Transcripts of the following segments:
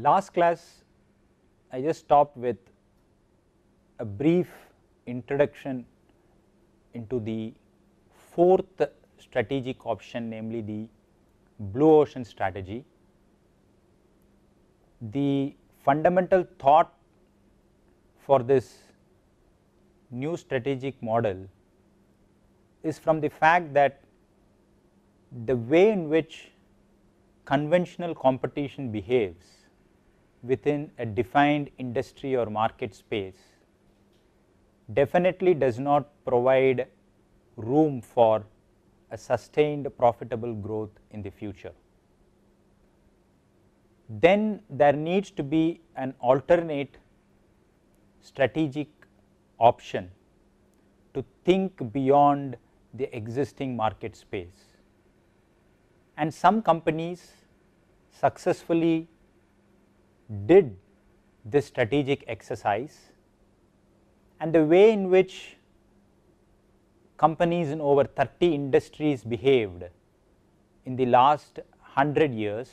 Last class I just stopped with a brief introduction into the fourth strategic option, namely the blue ocean strategy. The fundamental thought for this new strategic model is from the fact that the way in which conventional competition behaves within a defined industry or market space definitely does not provide room for a sustained profitable growth in the future. Then there needs to be an alternate strategic option to think beyond the existing market space, and some companies successfully did this strategic exercise, and the way in which companies in over 30 industries behaved in the last 100 years,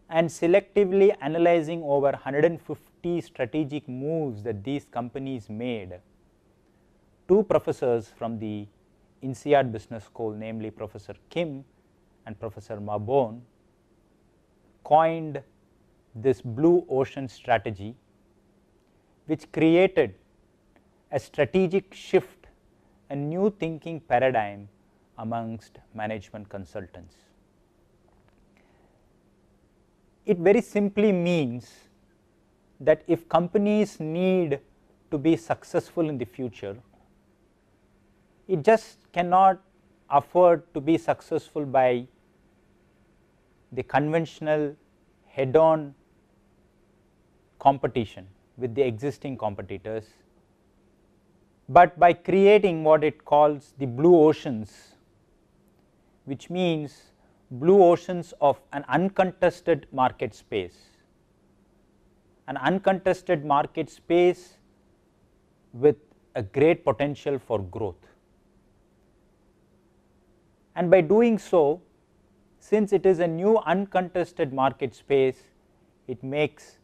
and selectively analyzing over 150 strategic moves that these companies made, two professors from the INSEAD Business School, namely Professor Kim and Professor Mabon, coined this blue ocean strategy, which created a strategic shift, a new thinking paradigm amongst management consultants. It very simply means that if companies need to be successful in the future, it just cannot afford to be successful by the conventional head-on competition with the existing competitors, but by creating what it calls the blue oceans, which means blue oceans of an uncontested market space, an uncontested market space with a great potential for growth. And by doing so, since it is a new uncontested market space, it makes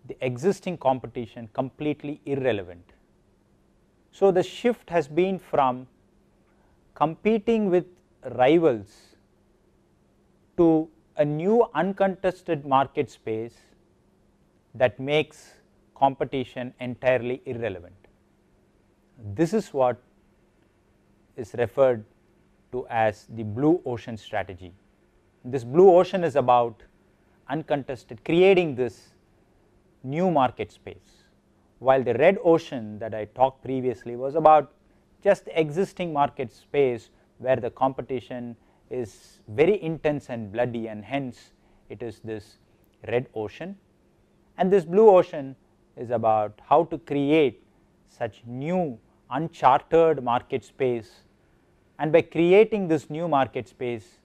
the existing competition completely irrelevant. So the shift has been from competing with rivals to a new uncontested market space that makes competition entirely irrelevant. This is what is referred to as the blue ocean strategy. This blue ocean is about uncontested, creating this new market space, while the red ocean that I talked previously was about just existing market space where the competition is very intense and bloody, and hence it is this red ocean. And this blue ocean is about how to create such new uncharted market space, and by creating this new market space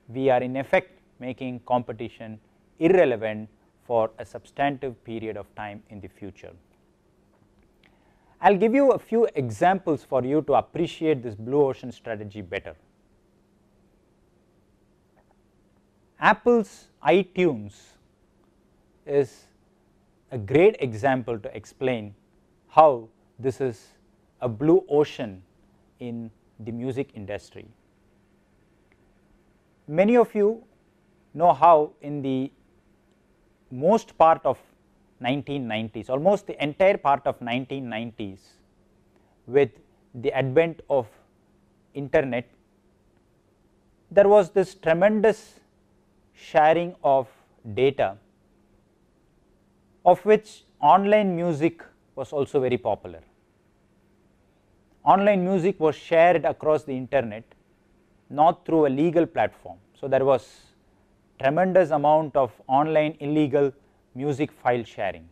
we are in effect making competition irrelevant for a substantive period of time in the future. I will give you a few examples for you to appreciate this blue ocean strategy better. Apple's iTunes is a great example to explain how this is a blue ocean in the music industry. Many of you know how in the most part of 1990s, almost the entire part of 1990s, with the advent of internet, there was this tremendous sharing of data, of which online music was also very popular. Online music was shared across the internet, not through a legal platform. So there was tremendous amount of online illegal music file sharing.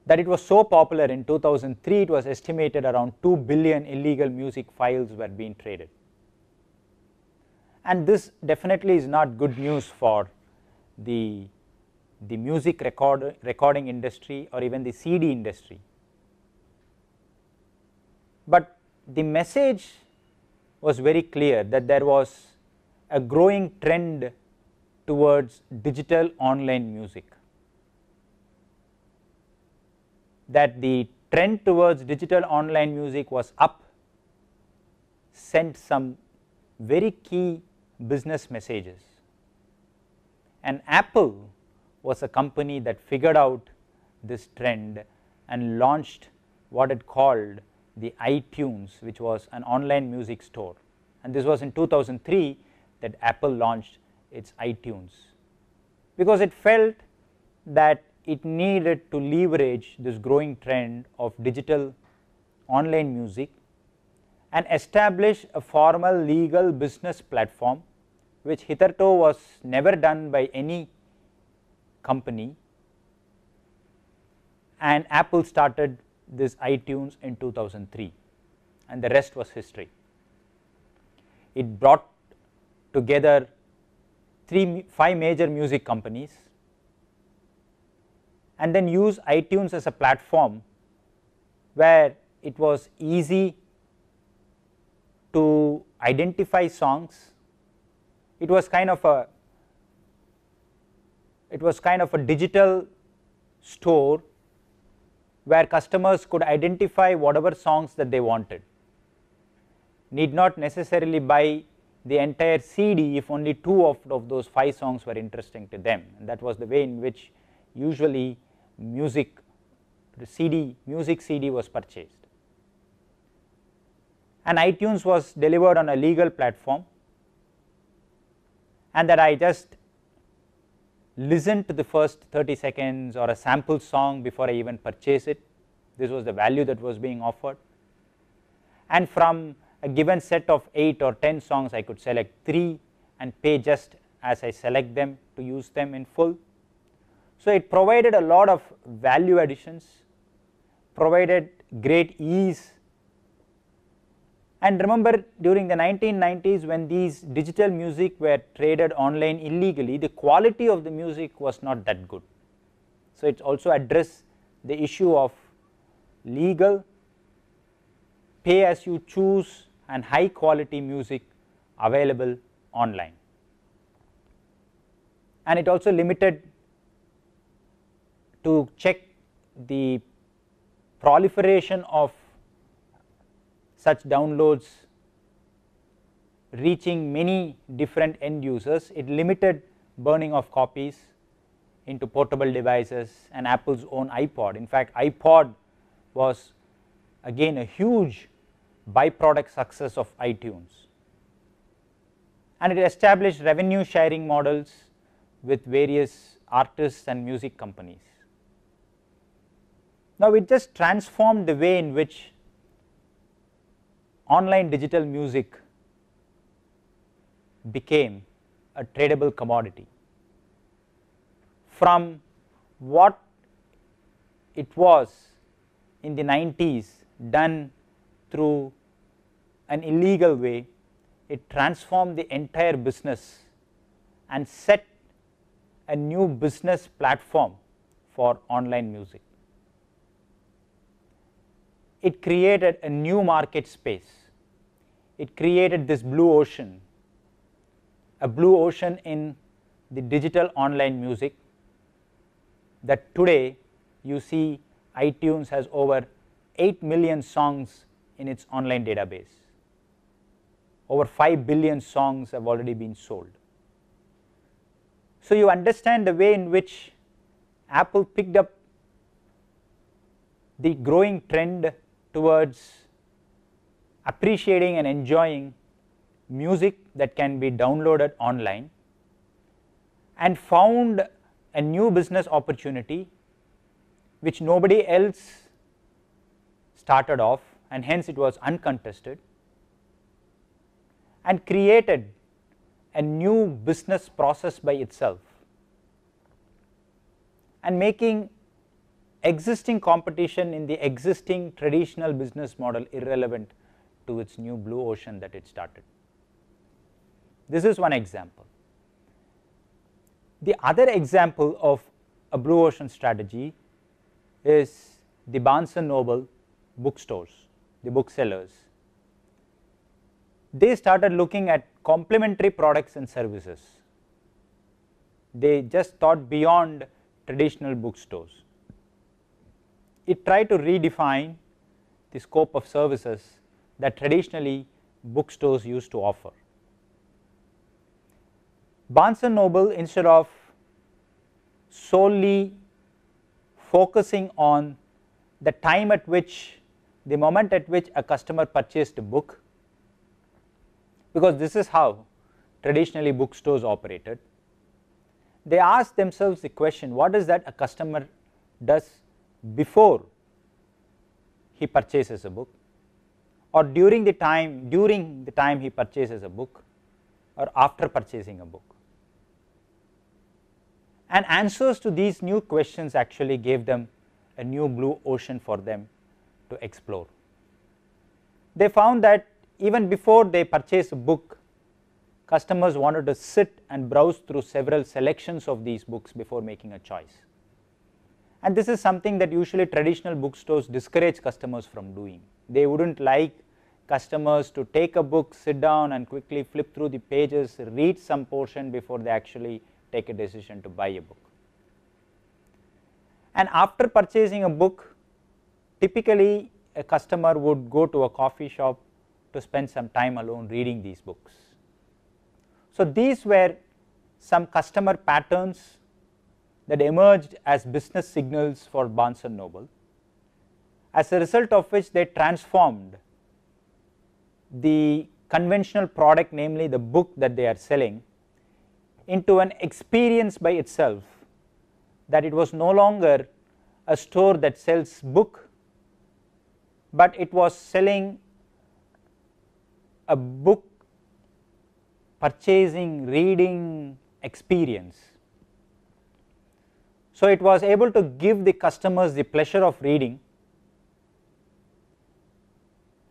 That it was so popular in 2003, it was estimated around 2 billion illegal music files were being traded. And this definitely is not good news for the music recording industry or even the CD industry. But the message was very clear that there was a growing trend towards digital online music. That the trend towards digital online music was up sent some very key business messages, and Apple was a company that figured out this trend and launched what it called the iTunes, which was an online music store, and this was in 2003 that Apple launched its iTunes, because it felt that it needed to leverage this growing trend of digital online music and establish a formal legal business platform, which hitherto was never done by any company, and Apple started this iTunes in 2003, and the rest was history. It brought together 5 major music companies and then used iTunes as a platform where it was easy to identify songs. It was kind of a digital store where customers could identify whatever songs that they wanted, need not necessarily buy the entire CD if only 2 of those 5 songs were interesting to them, and that was the way in which usually music CD was purchased. And iTunes was delivered on a legal platform, and that I just listened to the first 30 seconds or a sample song before I even purchase it. This was the value that was being offered, and from a given set of 8 or 10 songs I could select 3 and pay just as I select them to use them in full. So it provided a lot of value additions, provided great ease. And remember, during the 1990s, when these digital music were traded online illegally, the quality of the music was not that good. So it also addressed the issue of legal, pay as you choose and high quality music available online. And it also limited to check the proliferation of such downloads reaching many different end users. It limited burning of copies into portable devices and Apple's own iPod. In fact, iPod was again a huge byproduct success of iTunes, and it established revenue sharing models with various artists and music companies. Now it just transformed the way in which online digital music became a tradable commodity. From what it was in the 90s done through an illegal way, it transformed the entire business and set a new business platform for online music. It created a new market space. It created this blue ocean, a blue ocean in the digital online music, that today you see iTunes has over 8 million songs in its online database. Over 5 billion songs have already been sold. So you understand the way in which Apple picked up the growing trend towards appreciating and enjoying music that can be downloaded online, and found a new business opportunity which nobody else started off, and hence it was uncontested, and created a new business process by itself, and making existing competition in the existing traditional business model irrelevant to its new blue ocean that it started. This is one example. The other example of a blue ocean strategy is the Barnes and Noble bookstores, the booksellers. They started looking at complementary products and services. they just thought beyond traditional bookstores. It tried to redefine the scope of services that traditionally bookstores used to offer. Barnes & Noble, instead of solely focusing on the time at which, the moment at which a customer purchased a book, because this is how traditionally bookstores operated, they asked themselves the question, what is that a customer does before he purchases a book, or during the time he purchases a book, or after purchasing a book. And answers to these new questions actually gave them a new blue ocean for them to explore. They found that even before they purchase a book, customers wanted to sit and browse through several selections of these books before making a choice. And this is something that usually traditional bookstores discourage customers from doing. They wouldn't like customers to take a book, sit down and quickly flip through the pages, read some portion before they actually take a decision to buy a book. And after purchasing a book, typically a customer would go to a coffee shop to spend some time alone reading these books. So these were some customer patterns that emerged as business signals for Barnes & Noble, as a result of which they transformed the conventional product, namely the book that they are selling, into an experience by itself, that it was no longer a store that sells book, but it was selling a book purchasing, reading experience. So it was able to give the customers the pleasure of reading.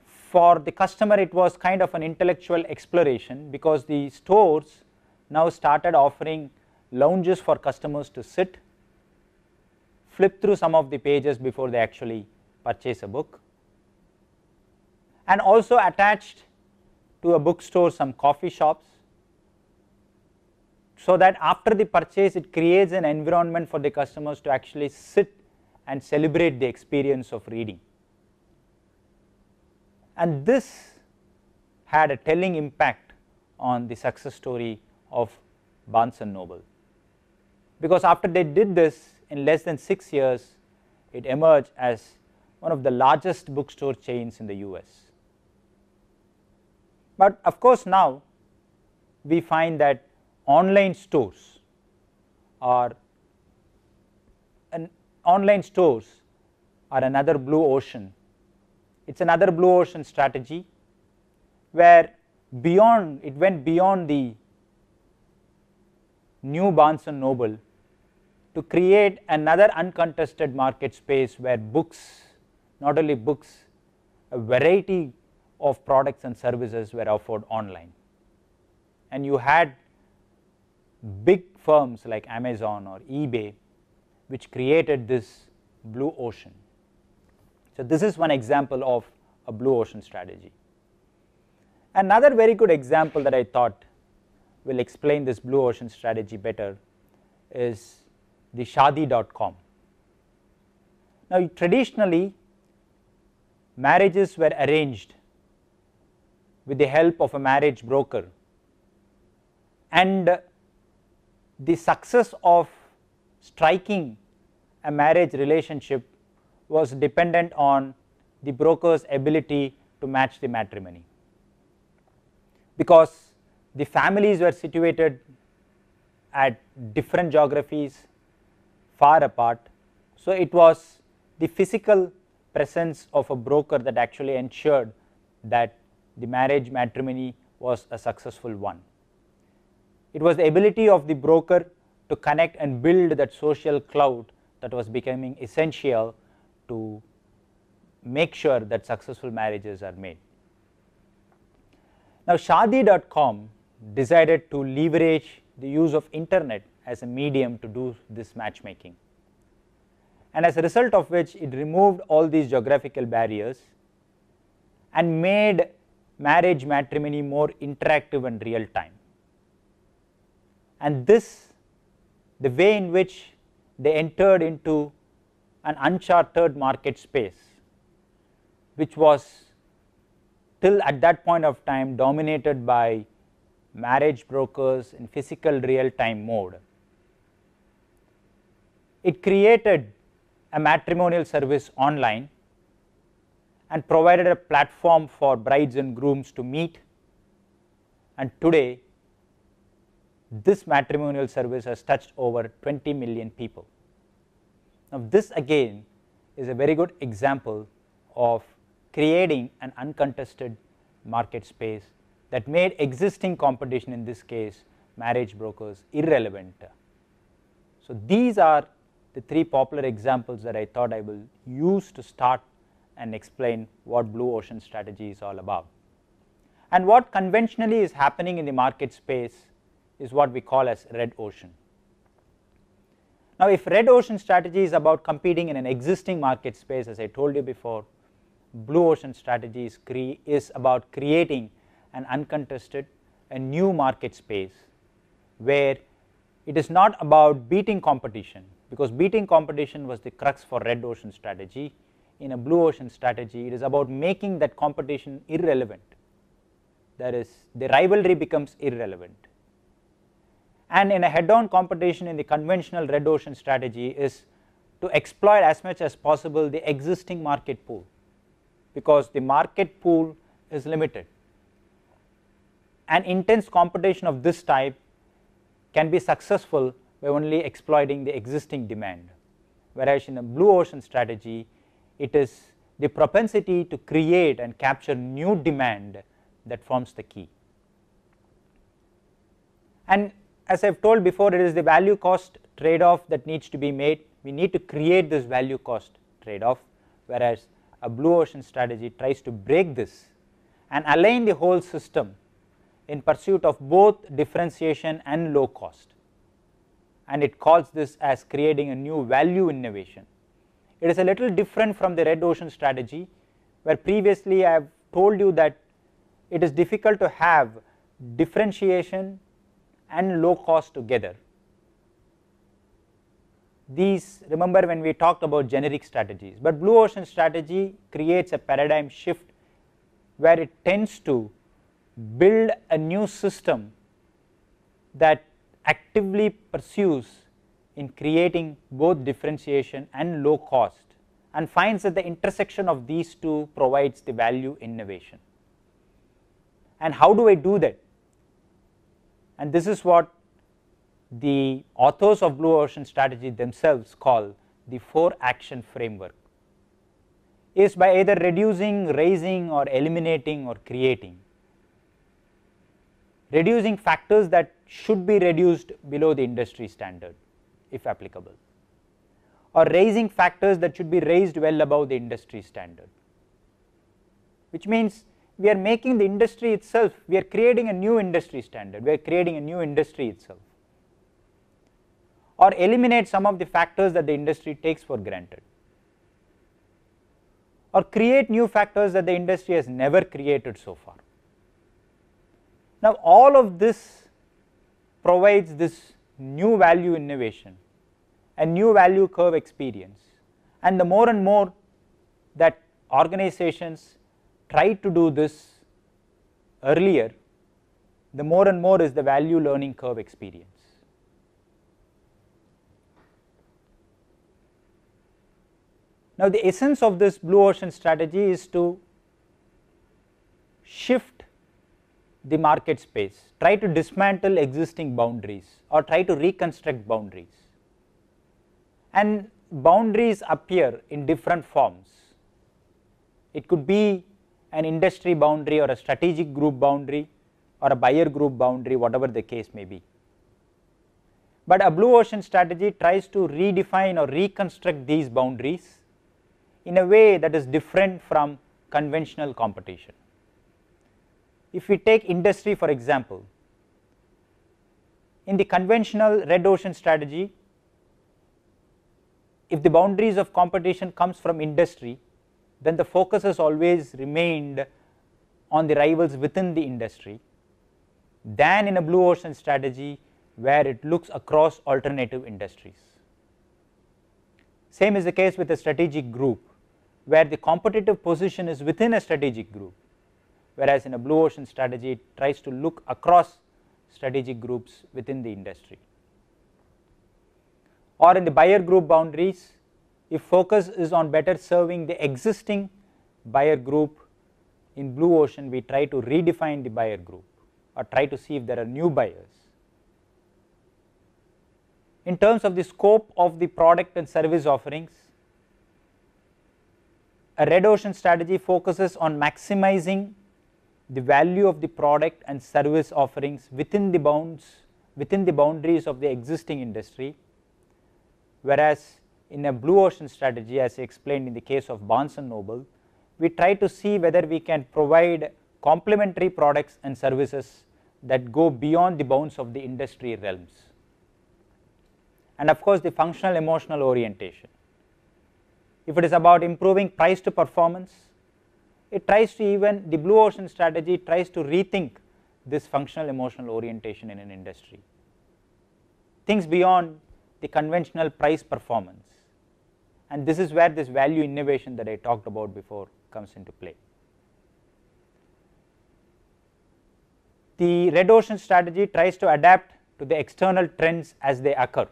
For the customer, it was kind of an intellectual exploration, because the stores now started offering lounges for customers to sit, flip through some of the pages before they actually purchase a book, and also attached to a bookstore some coffee shops, so that after the purchase it creates an environment for the customers to actually sit and celebrate the experience of reading. And this had a telling impact on the success story of Barnes & Noble, because after they did this, in less than 6 years, it emerged as one of the largest bookstore chains in the US. But of course now we find that online stores are another blue ocean. It's another blue ocean strategy where it went beyond the new Barnes & Noble to create another uncontested market space where books, not only books, a variety of products and services were offered online. And you had big firms like Amazon or eBay which created this blue ocean. So this is one example of a blue ocean strategy. Another very good example that I thought will explain this blue ocean strategy better is the Shaadi.com. Now traditionally marriages were arranged with the help of a marriage broker, and the success of striking a marriage relationship was dependent on the broker's ability to match the matrimony, because the families were situated at different geographies, far apart. So it was the physical presence of a broker that actually ensured that the marriage matrimony was a successful one. It was the ability of the broker to connect and build that social cloud that was becoming essential to make sure that successful marriages are made. Now Shaadi.com decided to leverage the use of internet as a medium to do this matchmaking, and as a result of which it removed all these geographical barriers and made marriage matrimony more interactive and real time. And this the way in which they entered into an uncharted market space, which was till at that point of time dominated by marriage brokers in physical real time mode. It created a matrimonial service online and provided a platform for brides and grooms to meet, and today this matrimonial service has touched over 20 million people. Now this again is a very good example of creating an uncontested market space that made existing competition, in this case marriage brokers, irrelevant. So these are the three popular examples that I thought I will use to start and explain what blue ocean strategy is all about. And what conventionally is happening in the market space is what we call as red ocean. Now if red ocean strategy is about competing in an existing market space, as I told you before, blue ocean strategy is about creating an uncontested, a new market space where it is not about beating competition, because beating competition was the crux for red ocean strategy. In a blue ocean strategy, it is about making that competition irrelevant, that is, the rivalry becomes irrelevant. And in a head on competition in the conventional red ocean strategy is to exploit as much as possible the existing market pool, because the market pool is limited. An intense competition of this type can be successful by only exploiting the existing demand, whereas in a blue ocean strategy it is the propensity to create and capture new demand that forms the key. And as I have told before, it is the value cost trade off that needs to be made. We need to create this value cost trade off, whereas a blue ocean strategy tries to break this and align the whole system in pursuit of both differentiation and low cost, and it calls this as creating a new value innovation. It is a little different from the red ocean strategy, where previously I have told you that it is difficult to have differentiation and low cost together. These, remember when we talked about generic strategies, but blue ocean strategy creates a paradigm shift where it tends to build a new system that actively pursues in creating both differentiation and low cost, and finds that the intersection of these two provides the value innovation. And how do I do that? And this is what the authors of blue ocean strategy themselves call the 4 action framework, is by either reducing, raising, or eliminating or creating. Reducing factors that should be reduced below the industry standard if applicable, or raising factors that should be raised well above the industry standard, which means we are making the industry itself, we are creating a new industry standard, we are creating a new industry itself, or eliminate some of the factors that the industry takes for granted, or create new factors that the industry has never created so far. Now all of this provides this new value innovation, a new value curve experience, and the more and more that organizations try to do this earlier, the more and more is the value learning curve experience. Now the essence of this blue ocean strategy is to shift the market space, try to dismantle existing boundaries or try to reconstruct boundaries, and boundaries appear in different forms. It could be an industry boundary or a strategic group boundary or a buyer group boundary, whatever the case may be. But a blue ocean strategy tries to redefine or reconstruct these boundaries in a way that is different from conventional competition. If we take industry for example, in the conventional red ocean strategy, if the boundaries of competition comes from industry, then the focus has always remained on the rivals within the industry. Then in a blue ocean strategy, where it looks across alternative industries. Same is the case with a strategic group, where the competitive position is within a strategic group, whereas in a blue ocean strategy it tries to look across strategic groups within the industry. Or in the buyer group boundaries, if focus is on better serving the existing buyer group, in blue ocean we try to redefine the buyer group or try to see if there are new buyers. In terms of the scope of the product and service offerings, a red ocean strategy focuses on maximizing the value of the product and service offerings within the boundaries of the existing industry, whereas in a blue ocean strategy, as I explained in the case of Barnes and Noble, we try to see whether we can provide complementary products and services that go beyond the bounds of the industry realms. And of course, the functional emotional orientation. If it is about improving price to performance, it tries to the blue ocean strategy tries to rethink this functional emotional orientation in an industry. Things beyond the conventional price performance, and this is where this value innovation that I talked about before comes into play. The red ocean strategy tries to adapt to the external trends as they occur,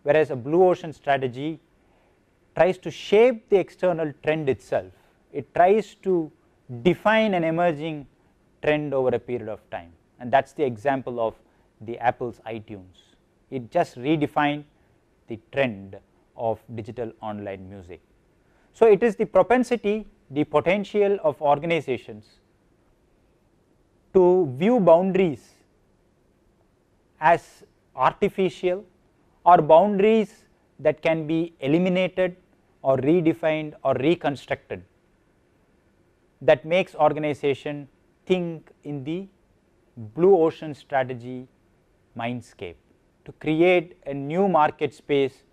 whereas a blue ocean strategy tries to shape the external trend itself. It tries to define an emerging trend over a period of time, and that is the example of the Apple's iTunes. It just redefined the trend of digital online music. So it is the propensity, the potential of organizations to view boundaries as artificial or boundaries that can be eliminated or redefined or reconstructed, that makes organization think in the blue ocean strategy mindscape to create a new market space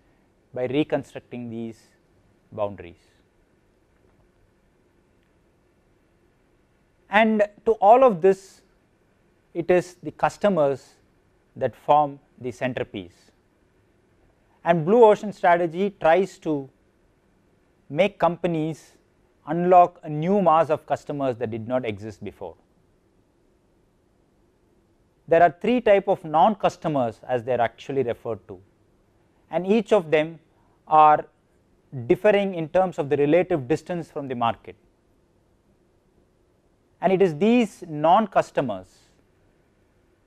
by reconstructing these boundaries. And to all of this, it is the customers that form the centerpiece, and blue ocean strategy tries to make companies unlock a new mass of customers that did not exist before. There are three types of non-customers as they are actually referred to, and each of them are differing in terms of the relative distance from the market, and it is these non-customers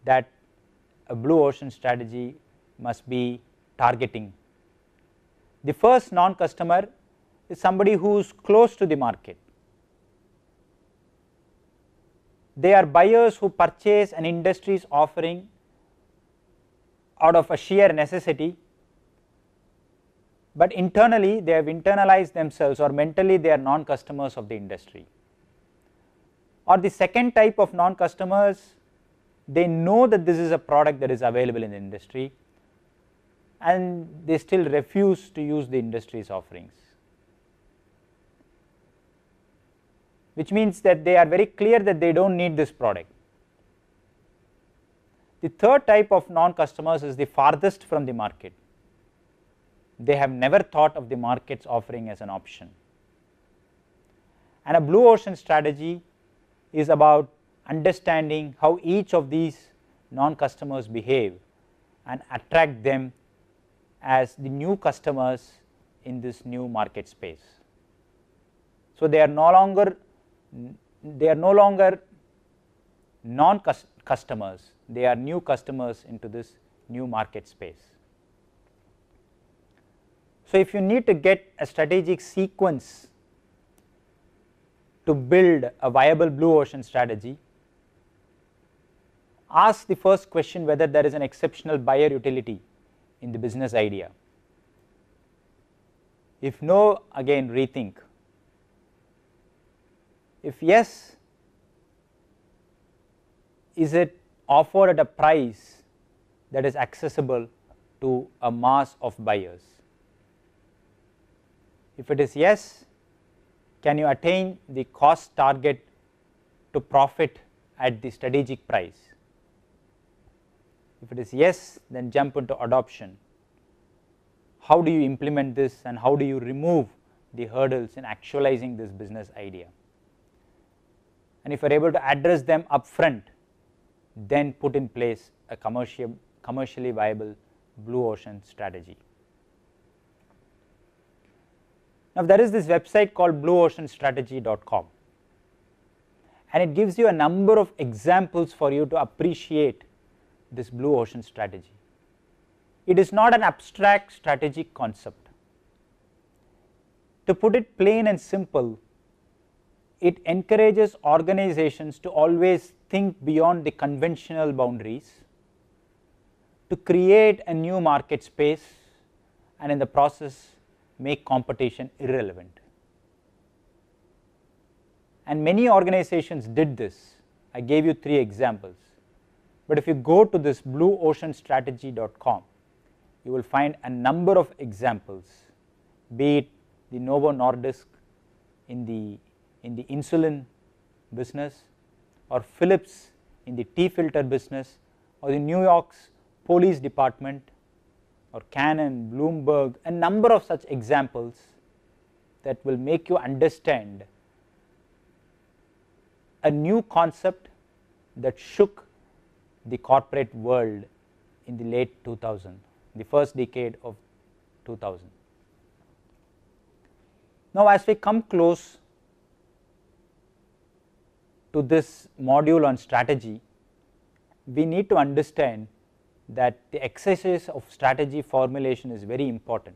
that a blue ocean strategy must be targeting. The first non-customer is somebody who is close to the market. They are buyers who purchase an industry's offering out of a sheer necessity, but internally they have internalized themselves, or mentally they are non-customers of the industry. Or the second type of non-customers, they know that this is a product that is available in the industry and they still refuse to use the industry's offerings, which means that they are very clear that they do not need this product. The third type of non-customers is the farthest from the market. They have never thought of the market's offering as an option, and a blue ocean strategy is about understanding how each of these non-customers behave and attract them as the new customers in this new market space. So they are no longer non-customers, they are new customers into this new market space. So if you need to get a strategic sequence to build a viable blue ocean strategy, ask the first question whether there is an exceptional buyer utility in the business idea. If no, again rethink. If yes, is it offered at a price that is accessible to a mass of buyers? If it is yes, can you attain the cost target to profit at the strategic price? If it is yes, then jump into adoption. How do you implement this and how do you remove the hurdles in actualizing this business idea? And if you are able to address them upfront, then put in place a commercially viable blue ocean strategy. Now, there is this website called blueoceanstrategy.com, and it gives you a number of examples for you to appreciate this blue ocean strategy. It is not an abstract strategic concept. To put it plain and simple, it encourages organizations to always think beyond the conventional boundaries, to create a new market space, and in the process make competition irrelevant. And many organizations did this. I gave you 3 examples. But if you go to this blueoceanstrategy.com, you will find a number of examples, be it the Novo Nordisk in the insulin business, or Philips in the tea filter business, or the New York's police department, or Canon, Bloomberg, a number of such examples that will make you understand a new concept that shook the corporate world in the late 2000s, the first decade of 2000. Now, as we come close to this module on strategy, we need to understand that the exercise of strategy formulation is very important.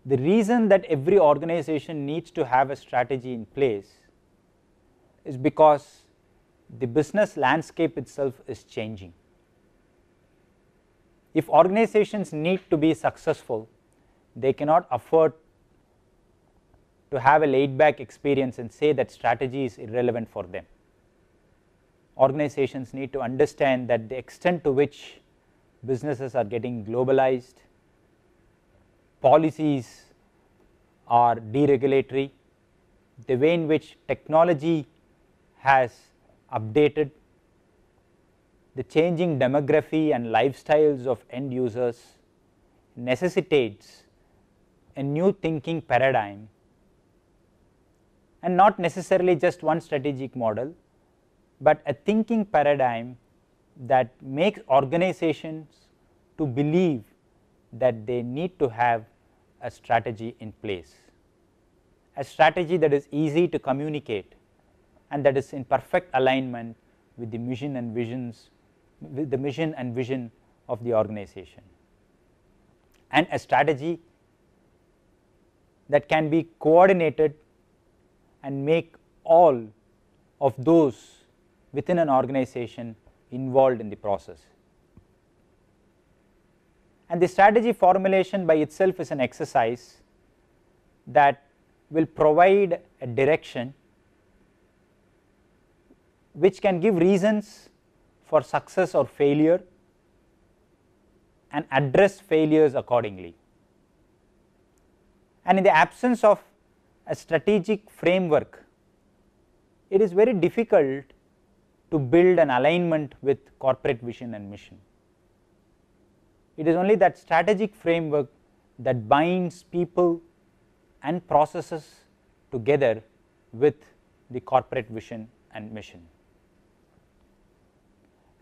The reason that every organization needs to have a strategy in place is because the business landscape itself is changing. If organizations need to be successful, they cannot afford to have a laid back experience and say that strategy is irrelevant for them. Organizations need to understand that the extent to which businesses are getting globalized, policies are deregulatory, the way in which technology has updated, the changing demography and lifestyles of end users necessitates a new thinking paradigm, and not necessarily just one strategic model, but a thinking paradigm that makes organizations to believe that they need to have a strategy in place, a strategy that is easy to communicate and that is in perfect alignment with the mission and vision of the organization, and a strategy that can be coordinated and make all of those within an organization involved in the process. And the strategy formulation by itself is an exercise that will provide a direction which can give reasons for success or failure and address failures accordingly. And in the absence of a strategic framework, it is very difficult to build an alignment with corporate vision and mission. It is only that strategic framework that binds people and processes together with the corporate vision and mission.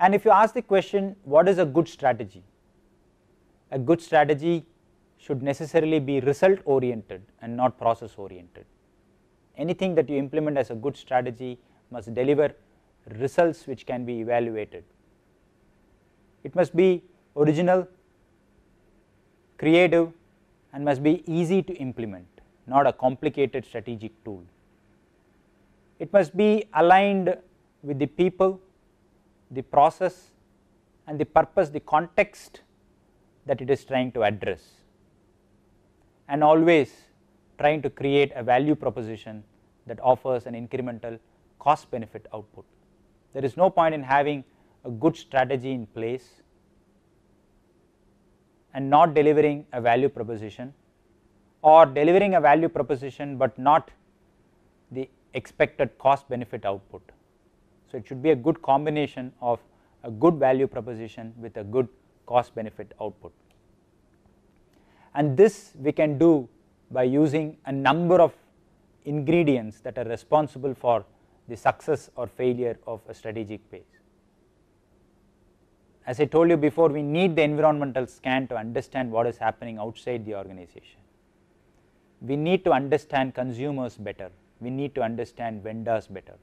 And if you ask the question, what is a good strategy? A good strategy should necessarily be result oriented and not process oriented. Anything that you implement as a good strategy must deliver results which can be evaluated. It must be original, creative, and must be easy to implement, not a complicated strategic tool. It must be aligned with the people, the process, and the purpose, the context that it is trying to address, and always trying to create a value proposition that offers an incremental cost benefit output. There is no point in having a good strategy in place and not delivering a value proposition, or delivering a value proposition but not the expected cost benefit output. So, it should be a good combination of a good value proposition with a good cost benefit output. And this we can do by using a number of ingredients that are responsible for the success or failure of a strategic phase. As I told you before, we need the environmental scan to understand what is happening outside the organization. We need to understand consumers better, we need to understand vendors better,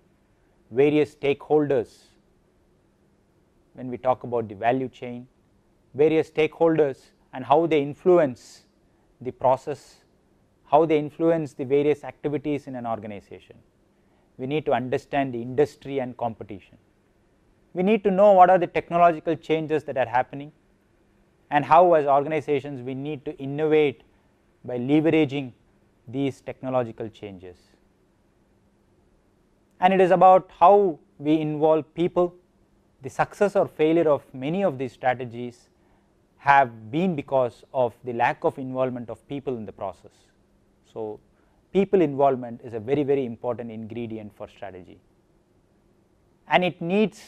various stakeholders when we talk about the value chain, various stakeholders and how they influence the process, how they influence the various activities in an organization. We need to understand the industry and competition. We need to know what are the technological changes that are happening and how as organizations we need to innovate by leveraging these technological changes. And it is about how we involve people. The success or failure of many of these strategies have been because of the lack of involvement of people in the process. So, people involvement is a very, very important ingredient for strategy, and it needs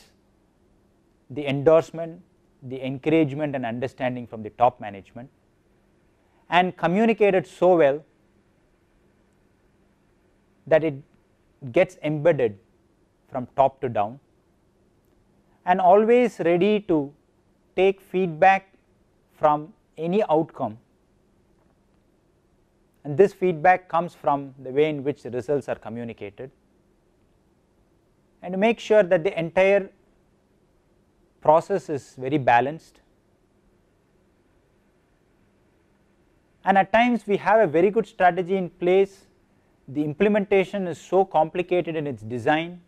the endorsement, the encouragement and understanding from the top management, and communicated so well that it gets embedded from top to down, and always ready to take feedback from any outcome, and this feedback comes from the way in which the results are communicated, and to make sure that the entire process is very balanced. And at times we have a very good strategy in place, the implementation is so complicated in its design,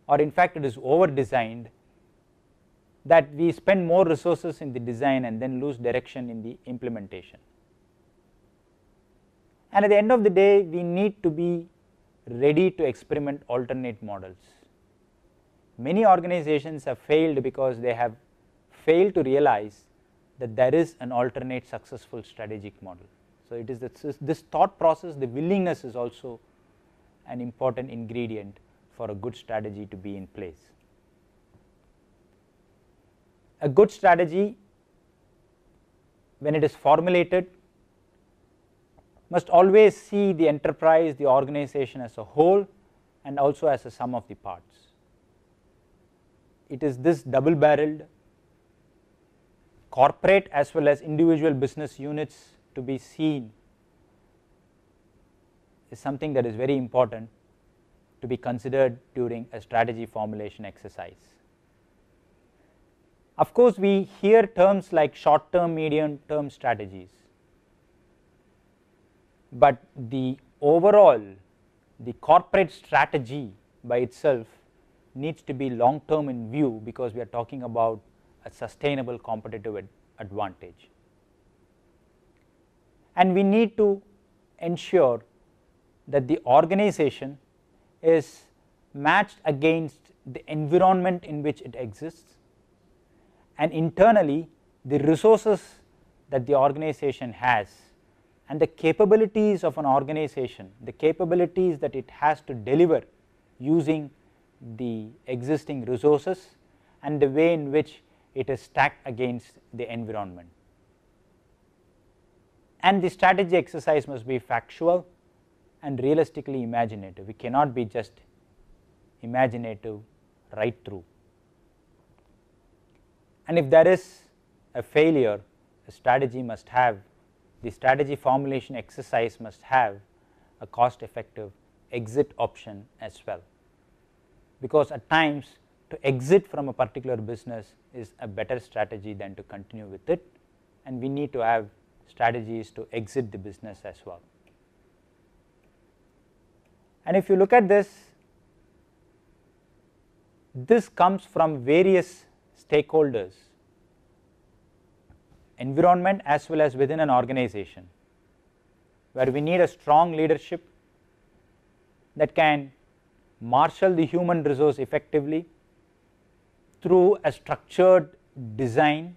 or in fact it is over designed, that we spend more resources in the design and then lose direction in the implementation. And at the end of the day, we need to be ready to experiment alternate models. Many organizations have failed because they have failed to realize that there is an alternate successful strategic model. So, it is this thought process, the willingness is also an important ingredient for a good strategy to be in place. A good strategy, when it is formulated, must always see the enterprise, the organization as a whole and also as a sum of the parts. It is this double barreled corporate as well as individual business units to be seen is something that is very important to be considered during a strategy formulation exercise. Of course, we hear terms like short term, medium term strategies, but the overall, the corporate strategy by itself needs to be long term in view, because we are talking about a sustainable competitive advantage. And we need to ensure that the organization is matched against the environment in which it exists, and internally the resources that the organization has and the capabilities of an organization, the capabilities that it has to deliver using the existing resources and the way in which it is stacked against the environment. And the strategy exercise must be factual and realistically imaginative. We cannot be just imaginative right through. And if there is a failure, a strategy must have, the strategy formulation exercise must have a cost effective exit option as well, because at times to exit from a particular business is a better strategy than to continue with it, and we need to have strategies to exit the business as well. And if you look at this, this comes from various stakeholders, environment as well as within an organization, where we need a strong leadership that can marshal the human resource effectively through a structured design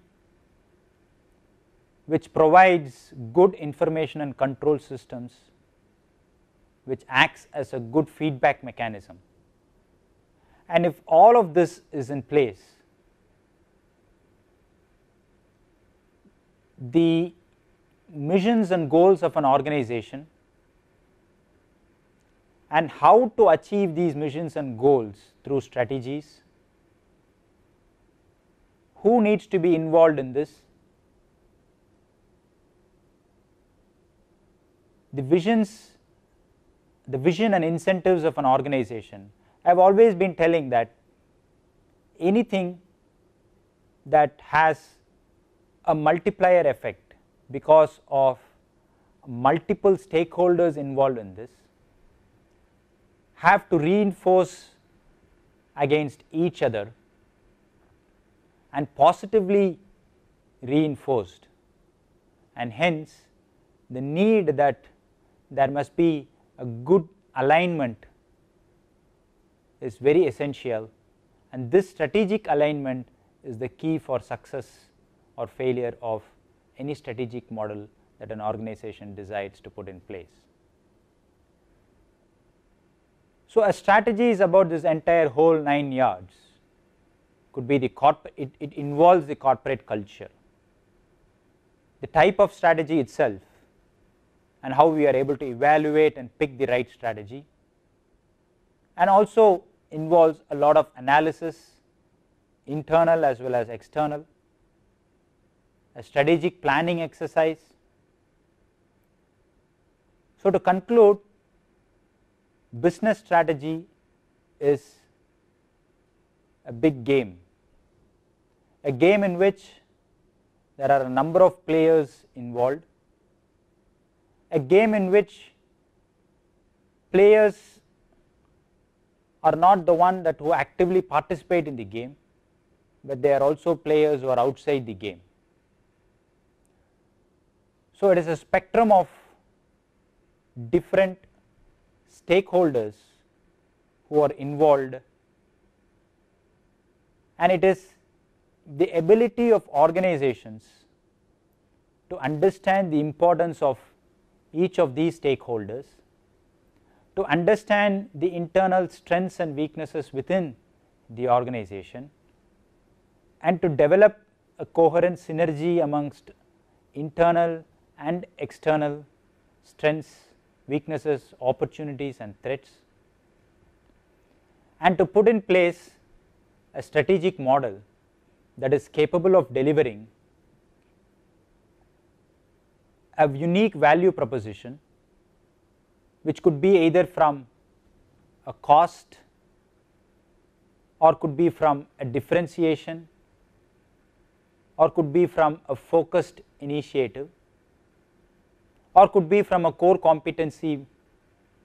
which provides good information and control systems, which acts as a good feedback mechanism. And if all of this is in place, the missions and goals of an organization and how to achieve these missions and goals through strategies, who needs to be involved in this, the vision and incentives of an organization. I have always been telling that anything that has a multiplier effect because of multiple stakeholders involved in this have to reinforce against each other and positively reinforced, and hence the need that there must be a good alignment is very essential, and this strategic alignment is the key for success or failure of any strategic model that an organization decides to put in place. So, a strategy is about this entire whole 9 yards. Could be the it involves the corporate culture, the type of strategy itself, and how we are able to evaluate and pick the right strategy, and also involves a lot of analysis, internal as well as external, a strategic planning exercise. So, to conclude, business strategy is a big game, a game in which there are a number of players involved, a game in which players are not the one that who actively participate in the game, but they are also players who are outside the game. So, it is a spectrum of different stakeholders who are involved, and it is the ability of organizations to understand the importance of each of these stakeholders, to understand the internal strengths and weaknesses within the organization, and to develop a coherent synergy amongst internal and external strengths, weaknesses, opportunities and threats, and to put in place a strategic model that is capable of delivering a unique value proposition, which could be either from a cost or could be from a differentiation or could be from a focused initiative or could be from a core competency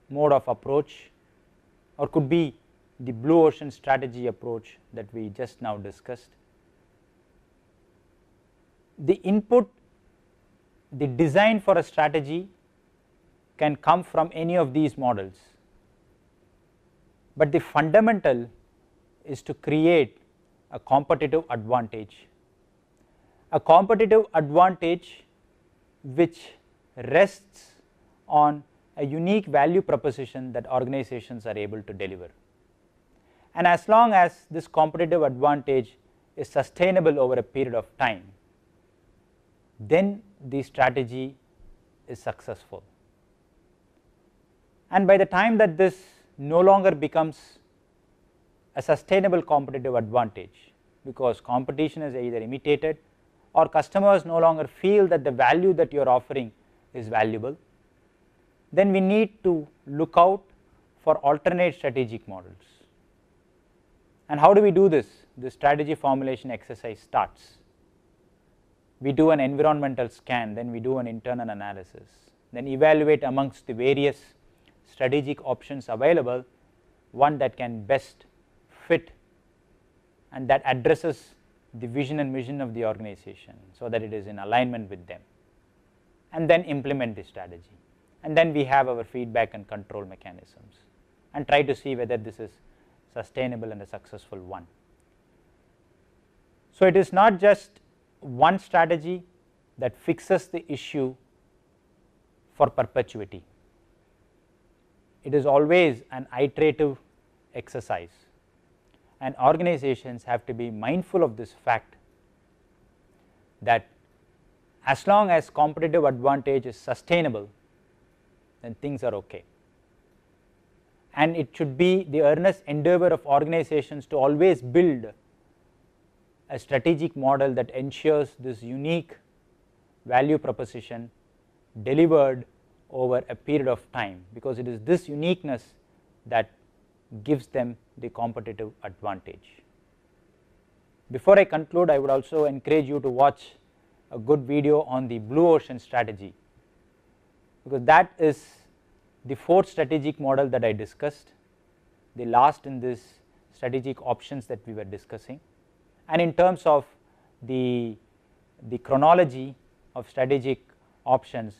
mode of approach, or could be the blue ocean strategy approach that we just now discussed. The input, the design for a strategy can come from any of these models, but the fundamental is to create a competitive advantage which rests on a unique value proposition that organizations are able to deliver. And as long as this competitive advantage is sustainable over a period of time, then the strategy is successful. And by the time that this no longer becomes a sustainable competitive advantage, because competition is either imitated or customers no longer feel that the value that you are offering is valuable, then we need to look out for alternate strategic models. And how do we do this? The strategy formulation exercise starts. We do an environmental scan, then we do an internal analysis, then evaluate amongst the various strategic options available one that can best fit and that addresses the vision and mission of the organization so that it is in alignment with them, and then implement the strategy, and then we have our feedback and control mechanisms and try to see whether this is sustainable and a successful one. So, it is not just one strategy that fixes the issue for perpetuity, it is always an iterative exercise, and organizations have to be mindful of this fact that as long as competitive advantage is sustainable, then things are okay. And it should be the earnest endeavor of organizations to always build a strategic model that ensures this unique value proposition delivered over a period of time, because it is this uniqueness that gives them the competitive advantage. Before I conclude, I would also encourage you to watch a good video on the blue ocean strategy, because that is the fourth strategic model that I discussed, the last in this strategic options that we were discussing. And in terms of the chronology of strategic options,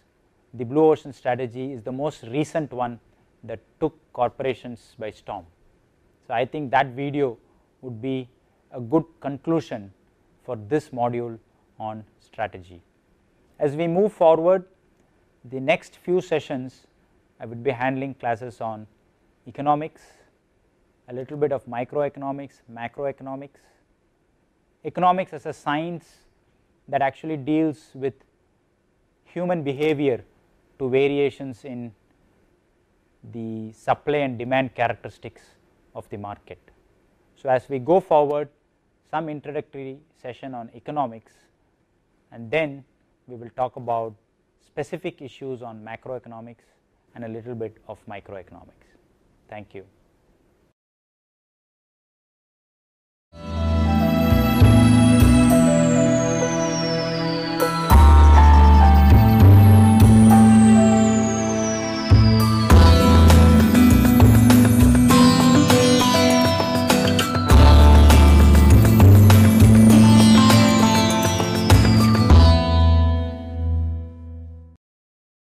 the blue ocean strategy is the most recent one that took corporations by storm. So I think that video would be a good conclusion for this module on strategy. As we move forward, the next few sessions I would be handling classes on economics, a little bit of microeconomics, macroeconomics, economics as a science that actually deals with human behavior to variations in the supply and demand characteristics of the market. So as we go forward, some introductory session on economics, and then we will talk about specific issues on macroeconomics and a little bit of microeconomics. Thank you.